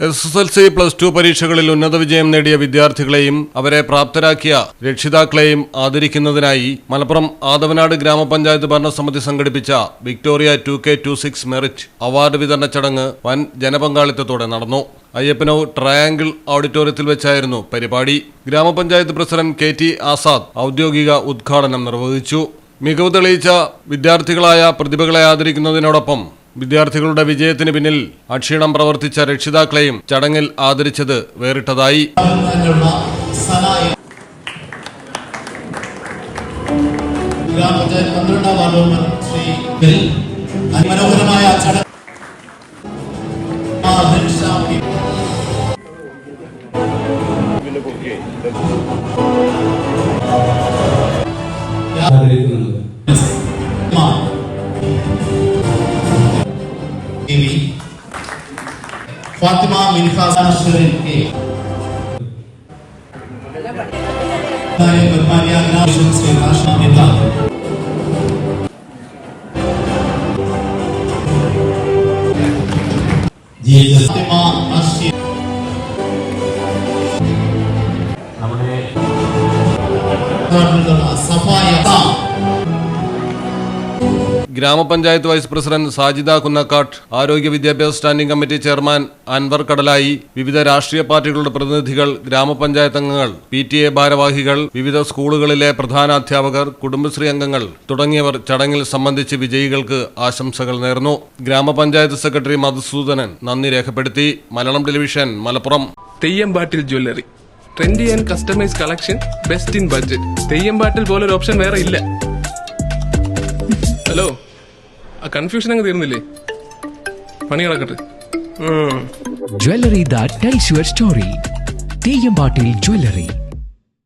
SSLC +2 പരീക്ഷകളിൽ ഉന്നത വിജയം നേടിയ വിദ്യാർത്ഥികളെയും അവരെ പ്രാപ്തരാക്കിയ രക്ഷിതാക്കളെയും ആദരിക്കുന്നതിനായി മലപ്പുറം ആദവനാട് ഗ്രാമപഞ്ചായത്ത് ഭരണസമിതി സംഘടിപ്പിച്ച വിക്ടോറിയ 2K26 മെറിറ്റ് അവാർഡ് വിതരണ ചടങ്ങ് വൻ ജനപങ്കാളിത്തത്തോടെ നടന്നു. അയ്യപ്പനവ് ട്രയാങ്കിൾ ഓഡിറ്റോറിയത്തിൽ വെച്ചായിരുന്നു പരിപാടി. ഗ്രാമപഞ്ചായത്ത് പ്രസിഡന്റ് KT ആസാദ് ഔദ്യോഗിക ഉദ്ഘാടനം നിർവഹിച്ചു. മികവ് തെളിയിച്ച വിദ്യാർത്ഥികളായ പ്രതിഭകളെ ആദരിക്കുന്നതിനോടൊപ്പം വിദ്യാർത്ഥികളുടെ വിജയത്തിന് പിന്നിൽ അക്ഷീണം പ്രവർത്തിച്ച രക്ഷിതാക്കളെയും ചടങ്ങിൽ ആദരിച്ചത് വേറിട്ടതായി. फातिमा मिनखा नशरीन के बर्मानिया ग्राम से राष्ट्र नेता जी फातिमा नशरीन हमने सफाया ഗ്രാമപഞ്ചായത്ത് വൈസ് പ്രസിഡന്റ് സാജിദ കുന്നക്കാട്ട്, ആരോഗ്യ വിദ്യാഭ്യാസ സ്റ്റാൻഡിംഗ് കമ്മിറ്റി ചെയർമാൻ അൻവർ കടലായി, വിവിധ രാഷ്ട്രീയ പാർട്ടികളുടെ പ്രതിനിധികൾ, ഗ്രാമപഞ്ചായത്ത് അംഗങ്ങൾ, PTA ഭാരവാഹികൾ, വിവിധ സ്കൂളുകളിലെ പ്രധാന അധ്യാപകർ, കുടുംബശ്രീ അംഗങ്ങൾ തുടങ്ങിയവർ ചടങ്ങിൽ സംബന്ധിച്ച് വിജയികൾക്ക് ആശംസകൾ നേർന്നു. ഗ്രാമപഞ്ചായത്ത് സെക്രട്ടറി മധുസൂദനൻ നന്ദി രേഖപ്പെടുത്തി. Malayalam television, Malappuram. Theyyampattil jewellery, trendy and customise collection, best in budget. Theyyampattil പോലൊരു ഓപ്ഷൻ വേറെ ഇല്ല. ഹലോ, ആ കൺഫ്യൂഷൻ അങ്ങ് തീർന്നില്ലേ? പണി കിടക്കട്ടെ. Jewelry that tells your story. തെയ്യമ്പാട്ടിൽ jewellery.